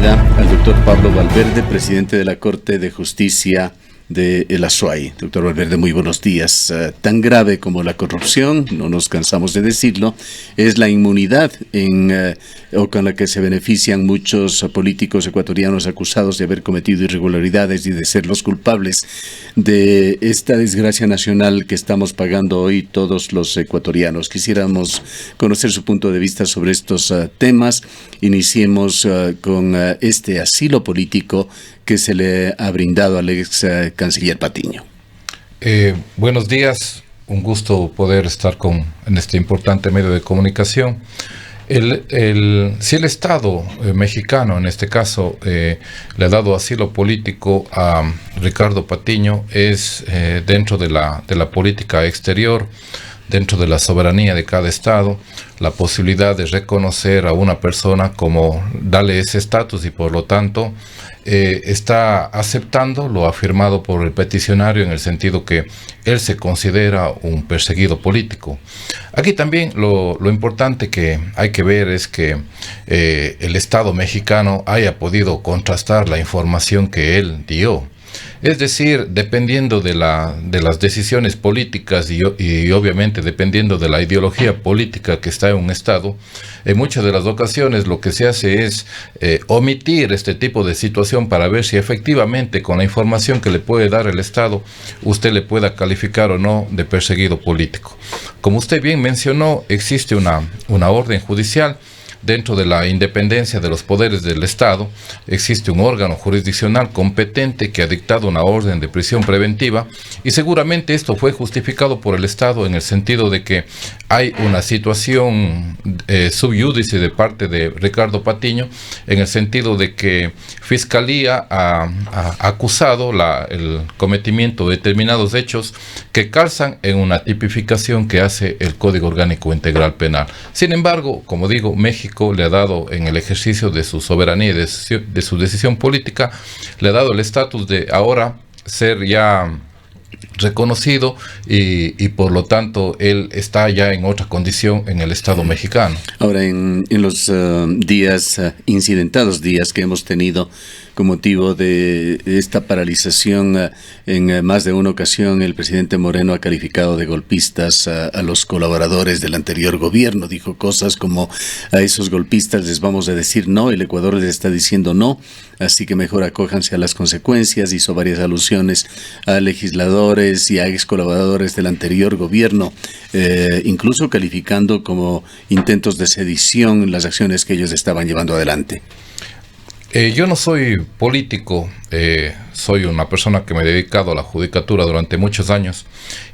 bienvenida al doctor Pablo Valverde, presidente de la Corte de Justicia de El Azuay. Doctor Valverde, muy buenos días. Tan grave como la corrupción, no nos cansamos de decirlo, es la inmunidad con la que se benefician muchos políticos ecuatorianos acusados de haber cometido irregularidades y de ser los culpables de esta desgracia nacional que estamos pagando hoy todos los ecuatorianos. Quisiéramos conocer su punto de vista sobre estos temas. Iniciemos con este asilo político que se le ha brindado al ex canciller Patiño. Buenos días, un gusto poder estar en este importante medio de comunicación. Si el Estado mexicano, en este caso, le ha dado asilo político a Ricardo Patiño, es dentro de la política exterior, dentro de la soberanía de cada Estado, la posibilidad de reconocer a una persona como darle ese estatus y por lo tanto está aceptando lo afirmado por el peticionario en el sentido que él se considera un perseguido político. Aquí también lo importante que hay que ver es que el Estado mexicano haya podido contrastar la información que él dio. Es decir, dependiendo de las decisiones políticas y obviamente dependiendo de la ideología política que está en un Estado, en muchas de las ocasiones lo que se hace es omitir este tipo de situación para ver si efectivamente con la información que le puede dar el Estado, usted le pueda calificar o no de perseguido político. Como usted bien mencionó, existe una orden judicial. Dentro de la independencia de los poderes del Estado, existe un órgano jurisdiccional competente que ha dictado una orden de prisión preventiva y seguramente esto fue justificado por el Estado en el sentido de que hay una situación sub iudice de parte de Ricardo Patiño en el sentido de que Fiscalía ha acusado el cometimiento de determinados hechos que calzan en una tipificación que hace el Código Orgánico Integral Penal. Sin embargo, como digo, México le ha dado en el ejercicio de su soberanía y de su decisión política, le ha dado el estatus de ahora ser ya reconocido y por lo tanto él está ya en otra condición en el Estado mexicano. Ahora, en los incidentados días que hemos tenido con motivo de esta paralización, en más de una ocasión el presidente Moreno ha calificado de golpistas a los colaboradores del anterior gobierno. Dijo cosas como: a esos golpistas les vamos a decir no, el Ecuador les está diciendo no, así que mejor acójanse a las consecuencias. Hizo varias alusiones a legisladores y a ex colaboradores del anterior gobierno, incluso calificando como intentos de sedición las acciones que ellos estaban llevando adelante. Yo no soy político, soy una persona que me he dedicado a la judicatura durante muchos años.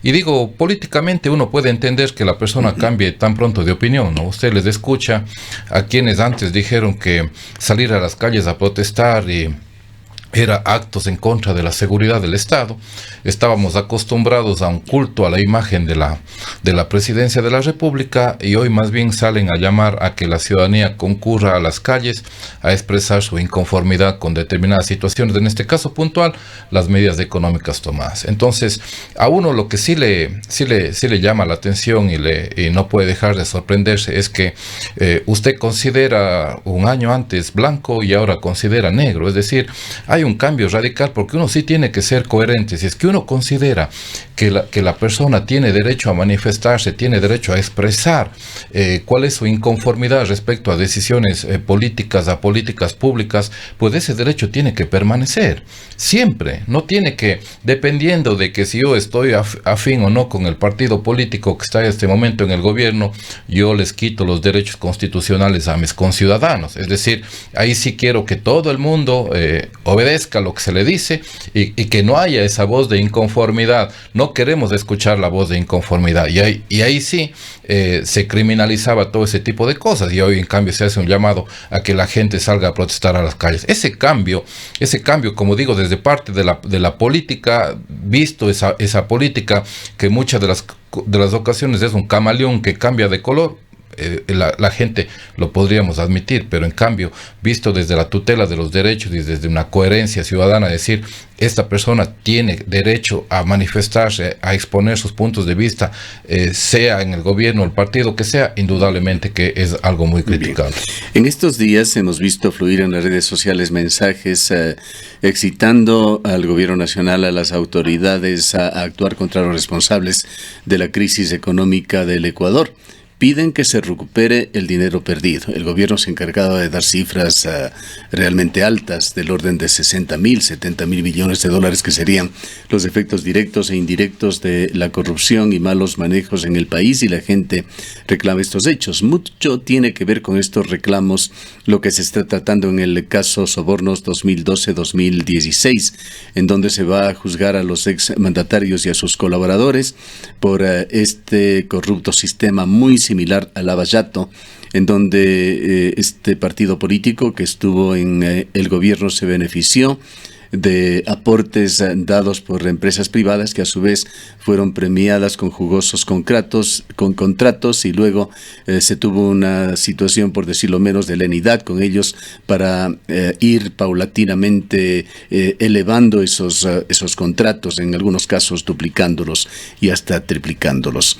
Y digo, políticamente uno puede entender que la persona cambie tan pronto de opinión, ¿no? Usted les escucha a quienes antes dijeron que salir a las calles a protestar y era actos en contra de la seguridad del Estado. Estábamos acostumbrados a un culto a la imagen de la presidencia de la República y hoy más bien salen a llamar a que la ciudadanía concurra a las calles a expresar su inconformidad con determinadas situaciones, en este caso puntual, las medidas económicas tomadas. Entonces, a uno lo que sí le llama la atención y no puede dejar de sorprenderse es que usted considera un año antes blanco y ahora considera negro, es decir, hay un cambio radical porque uno sí tiene que ser coherente. Si es que uno considera que la persona tiene derecho a manifestarse, tiene derecho a expresar cuál es su inconformidad respecto a decisiones políticas, a políticas públicas, pues ese derecho tiene que permanecer siempre. No tiene que, dependiendo de que si yo estoy afín o no con el partido político que está en este momento en el gobierno, yo les quito los derechos constitucionales a mis conciudadanos. Es decir, ahí sí quiero que todo el mundo obedezca lo que se le dice y que no haya esa voz de inconformidad. No queremos escuchar la voz de inconformidad y ahí sí se criminalizaba todo ese tipo de cosas y hoy en cambio se hace un llamado a que la gente salga a protestar a las calles. Ese cambio, como digo, desde parte de la política, visto esa política que muchas de las ocasiones es un camaleón que cambia de color, la gente lo podríamos admitir, pero en cambio, visto desde la tutela de los derechos y desde una coherencia ciudadana, decir, esta persona tiene derecho a manifestarse, a exponer sus puntos de vista, sea en el gobierno o el partido que sea, indudablemente que es algo muy criticable. En estos días hemos visto fluir en las redes sociales mensajes excitando al gobierno nacional, a las autoridades a actuar contra los responsables de la crisis económica del Ecuador. Piden que se recupere el dinero perdido. El gobierno se ha encargado de dar cifras realmente altas, del orden de 60.000, 70.000 millones de dólares, que serían los efectos directos e indirectos de la corrupción y malos manejos en el país, y la gente reclama estos hechos. Mucho tiene que ver con estos reclamos lo que se está tratando en el caso Sobornos 2012-2016, en donde se va a juzgar a los exmandatarios y a sus colaboradores por este corrupto sistema muy similar al Lavallato, en donde este partido político que estuvo en el gobierno se benefició de aportes dados por empresas privadas que a su vez fueron premiadas con jugosos contratos, y luego se tuvo una situación, por decirlo menos, de lenidad con ellos para ir paulatinamente elevando esos contratos, en algunos casos duplicándolos y hasta triplicándolos.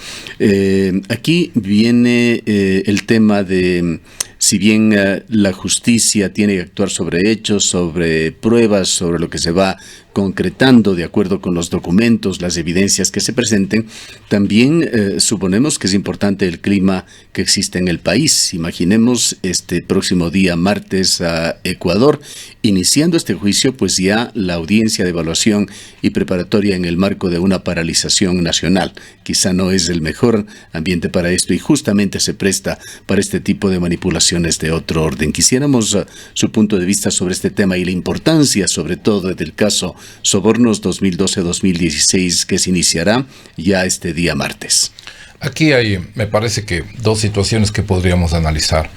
Aquí viene el tema de, si bien la justicia tiene que actuar sobre hechos, sobre pruebas, sobre lo que se va concretando de acuerdo con los documentos, las evidencias que se presenten, también suponemos que es importante el clima que existe en el país. Imaginemos este próximo día martes a Ecuador, iniciando este juicio, pues ya la audiencia de evaluación y preparatoria en el marco de una paralización nacional. Quizá no es el mejor ambiente para esto y justamente se presta para este tipo de manipulaciones de otro orden. Quisiéramos su punto de vista sobre este tema y la importancia, sobre todo, del caso Sobornos 2012-2016, que se iniciará ya este día martes. Aquí hay, me parece que, dos situaciones que podríamos analizar.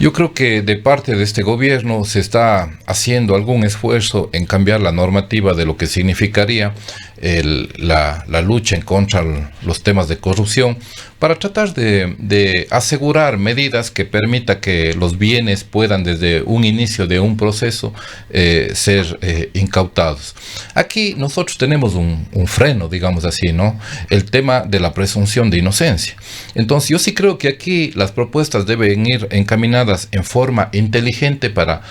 Yo creo que de parte de este gobierno se está haciendo algún esfuerzo en cambiar la normativa de lo que significaría la lucha en contra los temas de corrupción, para tratar de asegurar medidas que permita que los bienes puedan, desde un inicio de un proceso, ser incautados. Aquí nosotros tenemos un freno, digamos así, ¿no? El tema de la presunción de inocencia. Entonces yo sí creo que aquí las propuestas deben ir encaminadas en forma inteligente para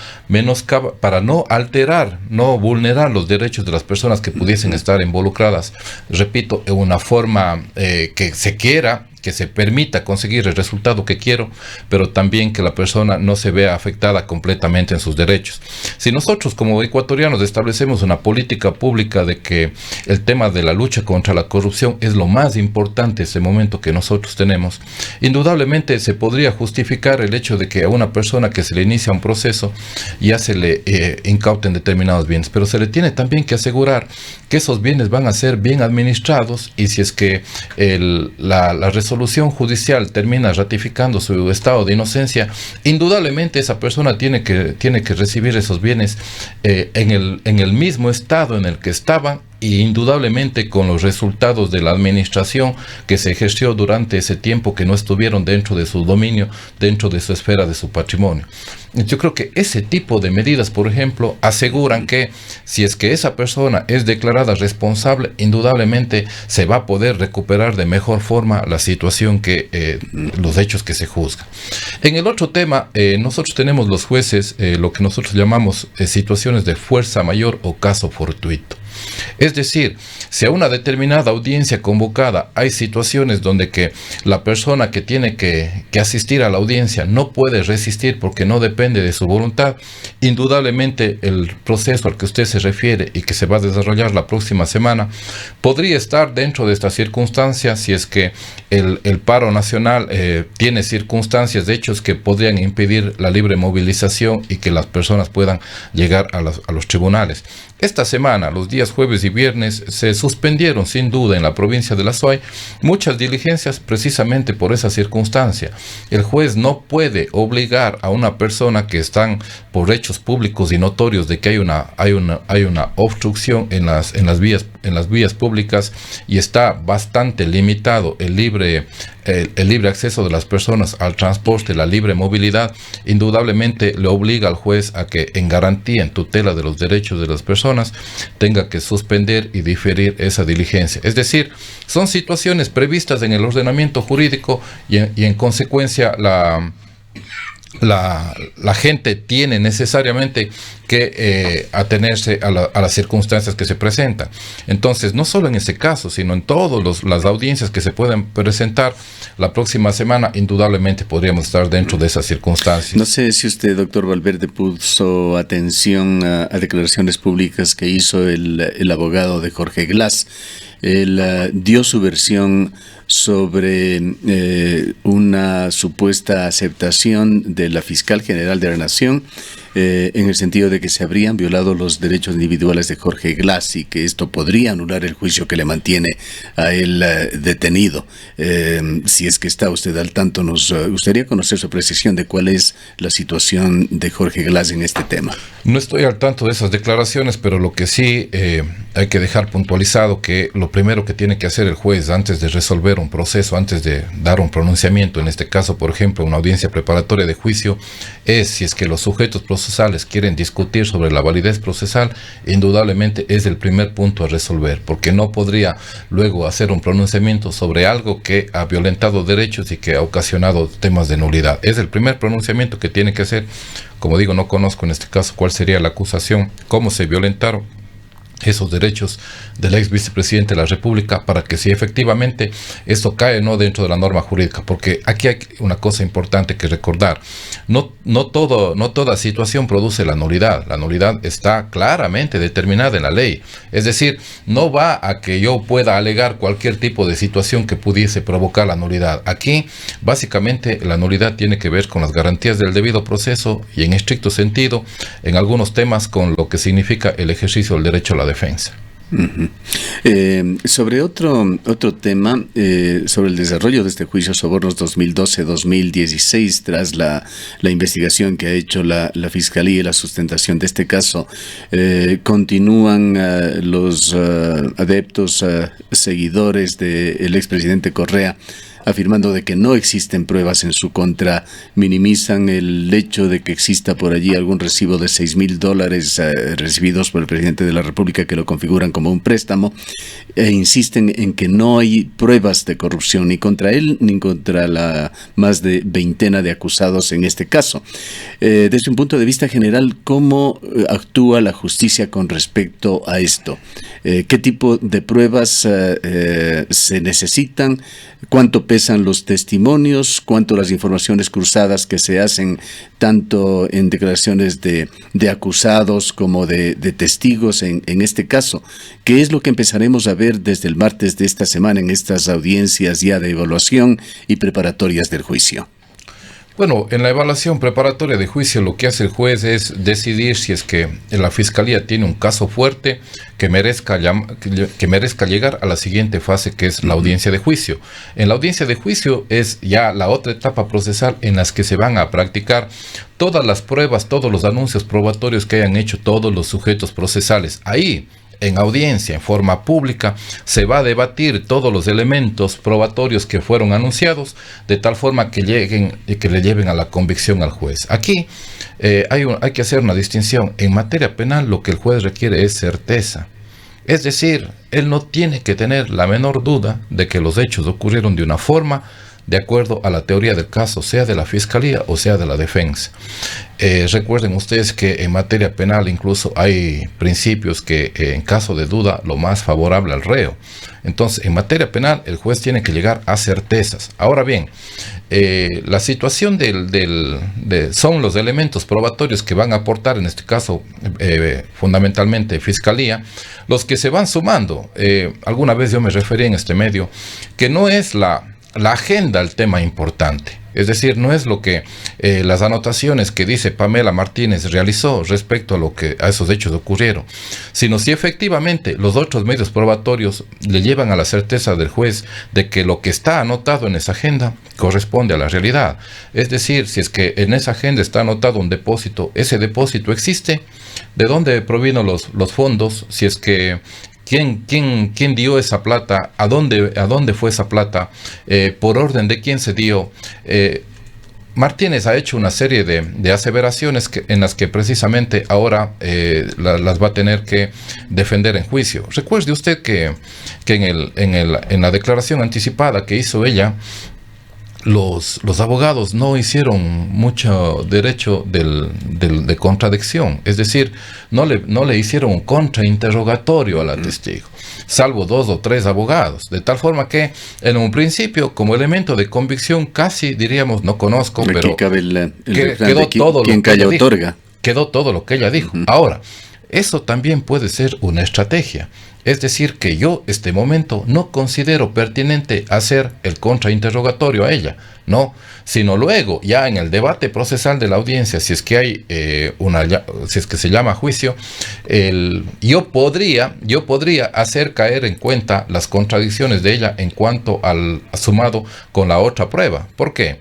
no alterar, no vulnerar los derechos de las personas que pudiesen estar involucradas, repito, en una forma que se quiera, que se permita conseguir el resultado que quiero, pero también que la persona no se vea afectada completamente en sus derechos. Si nosotros como ecuatorianos establecemos una política pública de que el tema de la lucha contra la corrupción es lo más importante en este momento que nosotros tenemos, indudablemente se podría justificar el hecho de que a una persona que se le inicia un proceso ya se le incauten determinados bienes, pero se le tiene también que asegurar que esos bienes van a ser bien administrados, y si es que la resolución judicial termina ratificando su estado de inocencia, indudablemente esa persona tiene que recibir esos bienes en el mismo estado en el que estaban, y indudablemente con los resultados de la administración que se ejerció durante ese tiempo que no estuvieron dentro de su dominio, dentro de su esfera, de su patrimonio. Yo creo que ese tipo de medidas, por ejemplo, aseguran que si es que esa persona es declarada responsable, indudablemente se va a poder recuperar de mejor forma la situación los hechos que se juzgan. En el otro tema, nosotros tenemos los jueces, lo que nosotros llamamos situaciones de fuerza mayor o caso fortuito. Es decir, si a una determinada audiencia convocada hay situaciones donde que la persona que tiene que asistir a la audiencia no puede resistir porque no depende de su voluntad, indudablemente el proceso al que usted se refiere y que se va a desarrollar la próxima semana podría estar dentro de estas circunstancias, si es que el paro nacional tiene circunstancias de hechos que podrían impedir la libre movilización y que las personas puedan llegar a los tribunales. Esta semana, los días jueves y viernes, se suspendieron sin duda en la provincia de La Suay muchas diligencias precisamente por esa circunstancia. El juez no puede obligar a una persona que están por hechos públicos y notorios de que hay una obstrucción en las vías públicas, y está bastante limitado el libre el libre acceso de las personas al transporte, la libre movilidad, indudablemente le obliga al juez a que, en garantía, en tutela de los derechos de las personas, tenga que suspender y diferir esa diligencia. Es decir, son situaciones previstas en el ordenamiento jurídico y en consecuencia la gente tiene necesariamente que atenerse a las circunstancias que se presentan. Entonces, no solo en ese caso, sino en todas las audiencias que se pueden presentar la próxima semana, indudablemente podríamos estar dentro de esas circunstancias. No sé si usted, doctor Valverde, puso atención a declaraciones públicas que hizo el abogado de Jorge Glass. Él dio su versión sobre una supuesta aceptación de la fiscal general de la Nación en el sentido de que se habrían violado los derechos individuales de Jorge Glass y que esto podría anular el juicio que le mantiene a él detenido. Si es que está usted al tanto, nos gustaría conocer su precisión de cuál es la situación de Jorge Glass en este tema. No estoy al tanto de esas declaraciones, pero lo que sí hay que dejar puntualizado que lo primero que tiene que hacer el juez antes de resolver un proceso, antes de dar un pronunciamiento, en este caso, por ejemplo, una audiencia preparatoria de juicio, es si es que los sujetos procesales quieren discutir sobre la validez procesal, indudablemente es el primer punto a resolver, porque no podría luego hacer un pronunciamiento sobre algo que ha violentado derechos y que ha ocasionado temas de nulidad. Es el primer pronunciamiento que tiene que hacer. Como digo, no conozco en este caso cuál sería la acusación, cómo se violentaron esos derechos del ex vicepresidente de la República, para que si efectivamente esto cae no dentro de la norma jurídica, porque aquí hay una cosa importante que recordar: no toda situación produce la nulidad está claramente determinada en la ley. Es decir, no va a que yo pueda alegar cualquier tipo de situación que pudiese provocar la nulidad. Aquí básicamente la nulidad tiene que ver con las garantías del debido proceso y, en estricto sentido, en algunos temas, con lo que significa el ejercicio del derecho a la defensa. Sobre otro tema, sobre el desarrollo de este juicio sobornos 2012-2016, tras la investigación que ha hecho la Fiscalía y la sustentación de este caso, continúan los adeptos, seguidores del expresidente Correa, afirmando de que no existen pruebas en su contra, minimizan el hecho de que exista por allí algún recibo de $6,000 recibidos por el presidente de la República que lo configuran como un préstamo, e insisten en que no hay pruebas de corrupción ni contra él ni contra la más de veintena de acusados en este caso. Desde un punto de vista general, ¿cómo actúa la justicia con respecto a esto? ¿Qué tipo de pruebas se necesitan? ¿Cuánto pesan los testimonios? ¿Cuánto las informaciones cruzadas que se hacen tanto en declaraciones de acusados como de testigos en este caso? ¿Qué es lo que empezaremos a ver desde el martes de esta semana en estas audiencias ya de evaluación y preparatorias del juicio? Bueno, en la evaluación preparatoria de juicio lo que hace el juez es decidir si es que la Fiscalía tiene un caso fuerte que merezca llegar a la siguiente fase, que es la audiencia de juicio. En la audiencia de juicio es ya la otra etapa procesal en las que se van a practicar todas las pruebas, todos los anuncios probatorios que hayan hecho todos los sujetos procesales. Ahí, en audiencia, en forma pública, se va a debatir todos los elementos probatorios que fueron anunciados, de tal forma que le lleven a la convicción al juez. Aquí hay que hacer una distinción. En materia penal, lo que el juez requiere es certeza. Es decir, él no tiene que tener la menor duda de que los hechos ocurrieron de una forma de acuerdo a la teoría del caso, sea de la Fiscalía o sea de la defensa. Recuerden ustedes que en materia penal incluso hay principios que en caso de duda lo más favorable al reo. Entonces, en materia penal el juez tiene que llegar a certezas. Ahora bien, la situación son los elementos probatorios que van a aportar, en este caso fundamentalmente Fiscalía, los que se van sumando. Alguna vez yo me referí en este medio que no es la agenda el tema importante. Es decir, no es lo que las anotaciones que dice Pamela Martínez realizó respecto a esos hechos ocurrieron, sino si efectivamente los otros medios probatorios le llevan a la certeza del juez de que lo que está anotado en esa agenda corresponde a la realidad. Es decir, si es que en esa agenda está anotado un depósito, ese depósito existe, de dónde provino los fondos, si es que ¿Quién dio esa plata? ¿A dónde fue esa plata? ¿Por orden de quién se dio? Martínez ha hecho una serie de aseveraciones en las que precisamente ahora las va a tener que defender en juicio. Recuerde usted que en la declaración anticipada que hizo ella, los abogados no hicieron mucho derecho de contradicción, es decir, no le hicieron un contrainterrogatorio a la testigo, salvo 2 o 3 abogados, de tal forma que en un principio, como elemento de convicción, casi diríamos, no conozco, aquí pero cabe el quedó todo quien lo que calla ella otorga. dijo. Quedó todo lo que ella dijo. Ahora, eso también puede ser una estrategia. Es decir, que yo, este momento, no considero pertinente hacer el contrainterrogatorio a ella, no, sino luego, ya en el debate procesal de la audiencia, si es que hay si es que se llama juicio, yo podría hacer caer en cuenta las contradicciones de ella en cuanto al sumado con la otra prueba. ¿Por qué?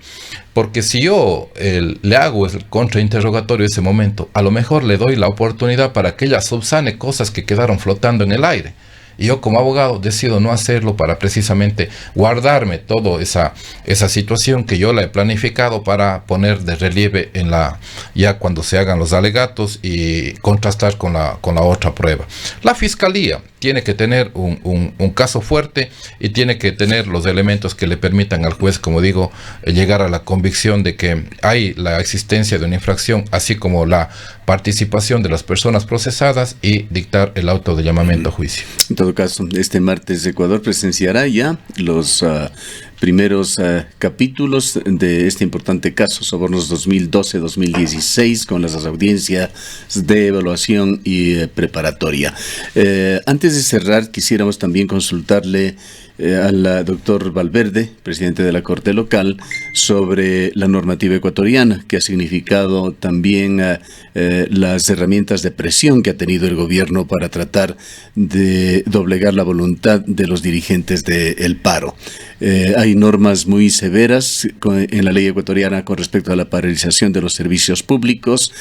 Porque si yo le hago el contrainterrogatorio en ese momento, a lo mejor le doy la oportunidad para que ella subsane cosas que quedaron flotando en el aire. Y yo como abogado decido no hacerlo para precisamente guardarme toda esa situación que yo la he planificado para poner de relieve ya cuando se hagan los alegatos y contrastar con la otra prueba. La Fiscalía tiene que tener un caso fuerte y tiene que tener los elementos que le permitan al juez, como digo, llegar a la convicción de que hay la existencia de una infracción, así como la participación de las personas procesadas, y dictar el auto de llamamiento a juicio. En todo caso, este martes Ecuador presenciará ya los primeros capítulos de este importante caso, sobornos 2012-2016, con las audiencias de evaluación y preparatoria. Antes de cerrar, quisiéramos también consultarle al doctor Valverde, presidente de la Corte Local, sobre la normativa ecuatoriana, que ha significado también las herramientas de presión que ha tenido el gobierno para tratar de doblegar la voluntad de los dirigentes del paro. Hay normas muy severas en la ley ecuatoriana con respecto a la paralización de los servicios públicos.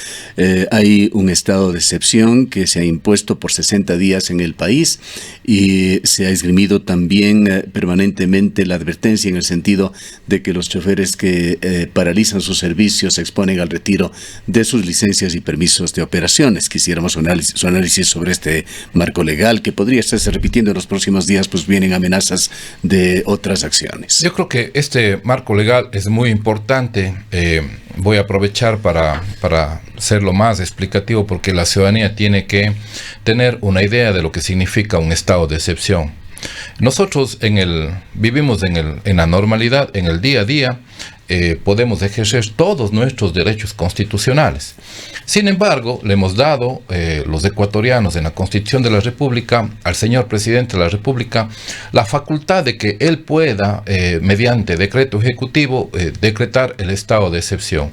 Hay un estado de excepción que se ha impuesto por 60 días en el país, y se ha esgrimido también permanentemente la advertencia en el sentido de que los choferes que paralizan sus servicios se exponen al retiro de sus licencias y permisos de operaciones. Quisiéramos su análisis sobre este marco legal que podría estarse repitiendo en los próximos días, pues vienen amenazas de otras acciones. Yo creo que este marco legal es muy importante. Voy a aprovechar para ser lo más explicativo, porque la ciudadanía tiene que tener una idea de lo que significa un estado de excepción. Nosotros vivimos en la normalidad, en el día a día, podemos ejercer todos nuestros derechos constitucionales. Sin embargo, le hemos dado, los ecuatorianos, en la Constitución de la República, al señor presidente de la República, la facultad de que él pueda, mediante decreto ejecutivo, decretar el estado de excepción.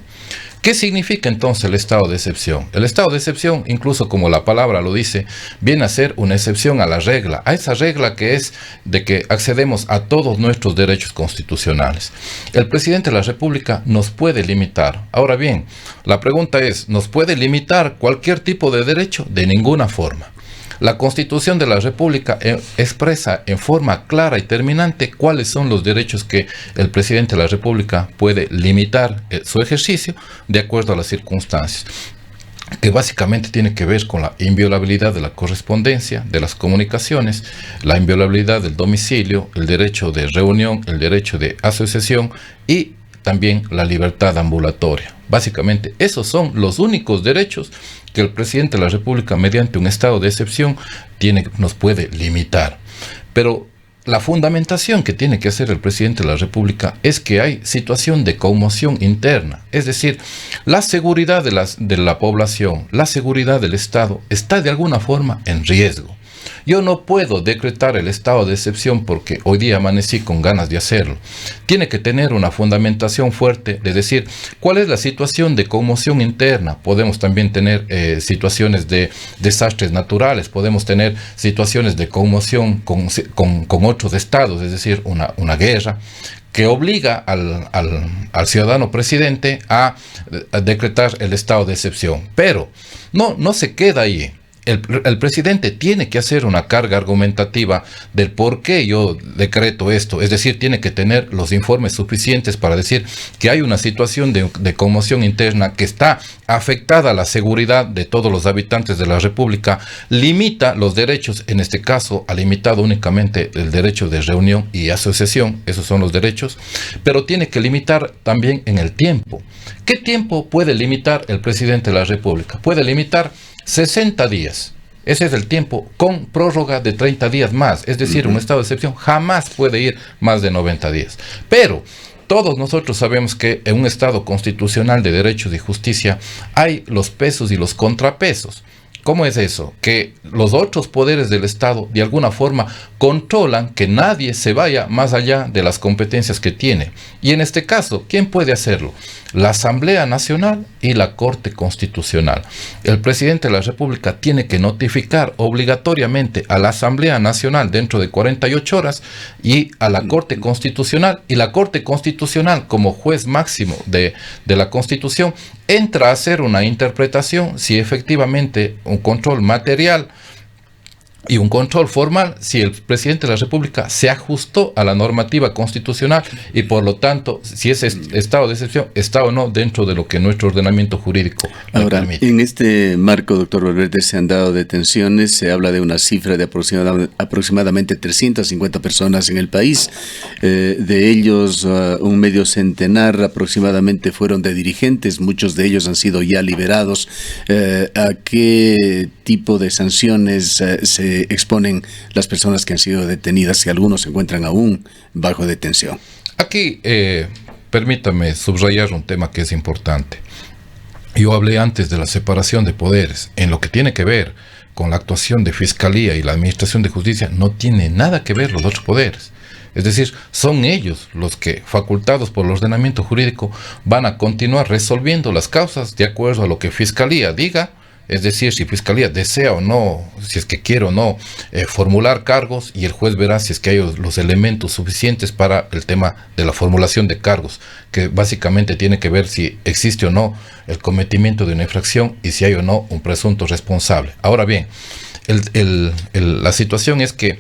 ¿Qué significa entonces el estado de excepción? El estado de excepción, incluso como la palabra lo dice, viene a ser una excepción a la regla, a esa regla que es de que accedemos a todos nuestros derechos constitucionales. El presidente de la República nos puede limitar. Ahora bien, la pregunta es, ¿nos puede limitar cualquier tipo de derecho? De ninguna forma. La Constitución de la República expresa en forma clara y terminante cuáles son los derechos que el presidente de la República puede limitar su ejercicio de acuerdo a las circunstancias, que básicamente tiene que ver con la inviolabilidad de la correspondencia, de las comunicaciones, la inviolabilidad del domicilio, el derecho de reunión, el derecho de asociación y también la libertad ambulatoria. Básicamente, esos son los únicos derechos que el presidente de la República, mediante un estado de excepción, nos puede limitar. Pero la fundamentación que tiene que hacer el presidente de la República es que hay situación de conmoción interna, es decir, la seguridad de la población, la seguridad del Estado está de alguna forma en riesgo. Yo no puedo decretar el estado de excepción porque hoy día amanecí con ganas de hacerlo. Tiene que tener una fundamentación fuerte de decir cuál es la situación de conmoción interna. Podemos también tener situaciones de desastres naturales, podemos tener situaciones de conmoción con otros estados, es decir, una guerra, que obliga al ciudadano presidente a decretar el estado de excepción. Pero no se queda ahí. el presidente tiene que hacer una carga argumentativa del por qué yo decreto esto, es decir, tiene que tener los informes suficientes para decir que hay una situación de conmoción interna que está afectada a la seguridad de todos los habitantes de la República, limita los derechos, en este caso ha limitado únicamente el derecho de reunión y asociación, esos son los derechos, pero tiene que limitar también en el tiempo. ¿Qué tiempo puede limitar el presidente de la República? Puede limitar 60 días. Ese es el tiempo con prórroga de 30 días más. Es decir, un estado de excepción jamás puede ir más de 90 días. Pero todos nosotros sabemos que en un estado constitucional de derechos y justicia hay los pesos y los contrapesos. ¿Cómo es eso? Que los otros poderes del Estado de alguna forma controlan que nadie se vaya más allá de las competencias que tiene. Y en este caso, ¿quién puede hacerlo? La Asamblea Nacional y la Corte Constitucional. El presidente de la República tiene que notificar obligatoriamente a la Asamblea Nacional dentro de 48 horas y a la Corte Constitucional. Y la Corte Constitucional, como juez máximo de la Constitución, entra a hacer una interpretación si efectivamente un control material y un control formal, si el presidente de la República se ajustó a la normativa constitucional y por lo tanto, si ese estado de excepción está o no dentro de lo que nuestro ordenamiento jurídico ahora permite. En este marco, doctor Valverde, se han dado detenciones, se habla de una cifra de aproximadamente 350 personas en el país, de ellos un medio centenar aproximadamente fueron de dirigentes, muchos de ellos han sido ya liberados. ¿A qué tipo de sanciones se exponen las personas que han sido detenidas, si algunos se encuentran aún bajo detención? Aquí permítame subrayar un tema que es importante. Yo hablé antes de la separación de poderes. En lo que tiene que ver con la actuación de Fiscalía y la Administración de Justicia, no tiene nada que ver los otros poderes. Es decir, son ellos los que, facultados por el ordenamiento jurídico, van a continuar resolviendo las causas de acuerdo a lo que Fiscalía diga. Es decir, si Fiscalía desea o no, si es que quiere o no formular cargos, y el juez verá si es que hay los elementos suficientes para el tema de la formulación de cargos, que básicamente tiene que ver si existe o no el cometimiento de una infracción y si hay o no un presunto responsable. Ahora bien, la situación es que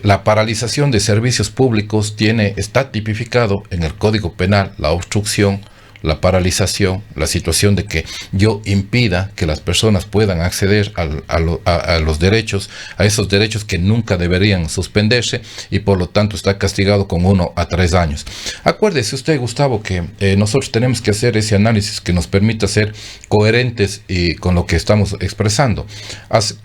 la paralización de servicios públicos está tipificado en el Código Penal, la obstrucción, la paralización, la situación de que yo impida que las personas puedan acceder a los derechos, a esos derechos que nunca deberían suspenderse, y por lo tanto está castigado con 1 a 3 años. Acuérdese usted, Gustavo, que nosotros tenemos que hacer ese análisis que nos permita ser coherentes con lo que estamos expresando.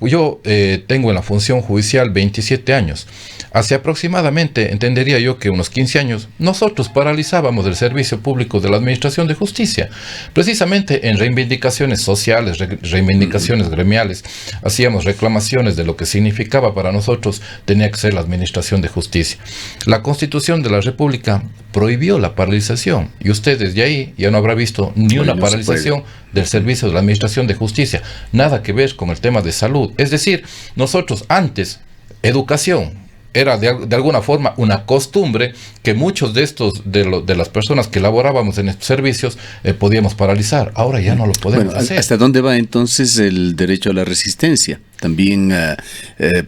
Yo tengo en la función judicial 27 años. Hace aproximadamente, entendería yo que unos 15 años, nosotros paralizábamos el servicio público de la Administración de Justicia, precisamente en reivindicaciones sociales, reivindicaciones gremiales. Hacíamos reclamaciones de lo que significaba para nosotros tenía que ser la Administración de Justicia. La Constitución de la República prohibió la paralización, y usted desde ahí ya no habrá visto ni una paralización del servicio de la Administración de Justicia, nada que ver con el tema de salud. Es decir, nosotros antes, educación, era de alguna forma una costumbre que muchos de las personas que laborábamos en estos servicios podíamos paralizar. Ahora ya no lo podemos hacer. ¿Hasta dónde va entonces el derecho a la resistencia, también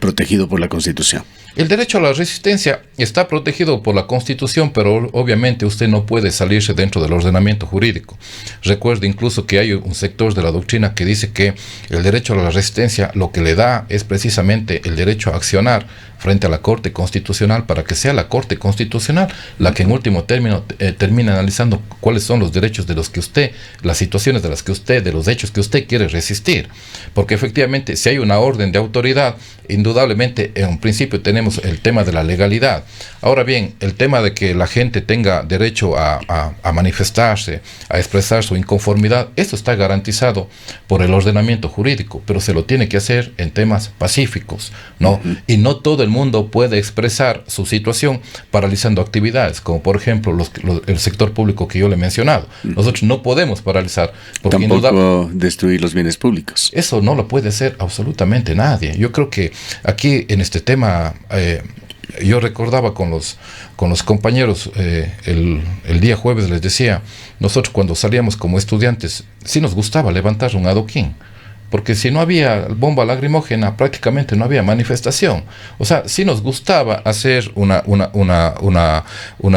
protegido por la Constitución? El derecho a la resistencia está protegido por la Constitución, pero obviamente usted no puede salirse dentro del ordenamiento jurídico. Recuerde incluso que hay un sector de la doctrina que dice que el derecho a la resistencia lo que le da es precisamente el derecho a accionar frente a la Corte Constitucional, para que sea la Corte Constitucional la que en último término termine analizando cuáles son los derechos de los que usted, las situaciones de las que usted, de los hechos que usted quiere resistir. Porque efectivamente, si hay una orden de autoridad, indudablemente en un principio tenemos el tema de la legalidad. Ahora bien, el tema de que la gente tenga derecho a manifestarse, a expresar su inconformidad, eso está garantizado por el ordenamiento jurídico, pero se lo tiene que hacer en temas pacíficos, ¿no? Y no todo el mundo puede expresar su situación paralizando actividades, como por ejemplo el sector público que yo le he mencionado. Nosotros no podemos paralizar. Porque tampoco destruir los bienes públicos. Eso no lo puede hacer absolutamente nadie. Yo creo que aquí en este tema, yo recordaba con los compañeros, el día jueves les decía, nosotros cuando salíamos como estudiantes, sí nos gustaba levantar un adoquín, porque si no había bomba lacrimógena, prácticamente no había manifestación. O sea, sí nos gustaba hacer una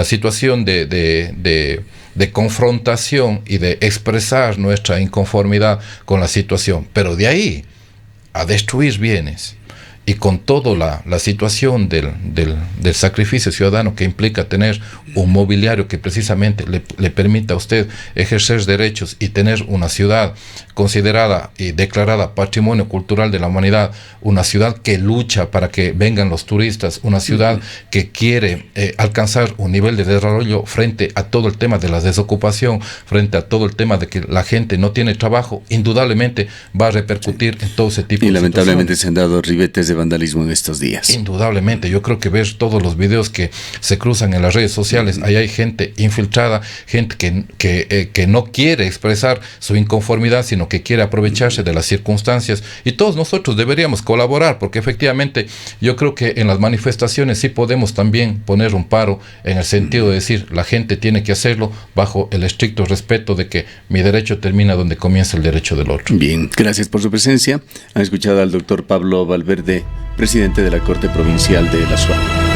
situación de confrontación y de expresar nuestra inconformidad con la situación, pero de ahí a destruir bienes, y con toda la situación del sacrificio ciudadano que implica tener un mobiliario que precisamente le permita a usted ejercer derechos y tener una ciudad considerada y declarada Patrimonio Cultural de la Humanidad, una ciudad que lucha para que vengan los turistas, una ciudad que quiere alcanzar un nivel de desarrollo frente a todo el tema de la desocupación, frente a todo el tema de que la gente no tiene trabajo, indudablemente va a repercutir en todo ese tipo de situaciones. Y lamentablemente se han dado ribetes de vandalismo en estos días. Indudablemente, yo creo que ver todos los videos que se cruzan en las redes sociales, ahí hay gente infiltrada, gente que no quiere expresar su inconformidad, sino que quiere aprovecharse de las circunstancias, y todos nosotros deberíamos colaborar, porque efectivamente yo creo que en las manifestaciones sí podemos también poner un paro, en el sentido de decir, la gente tiene que hacerlo bajo el estricto respeto de que mi derecho termina donde comienza el derecho del otro. Bien, gracias por su presencia. Han escuchado al doctor Pablo Valverde, presidente de la Corte Provincial de El Azuay.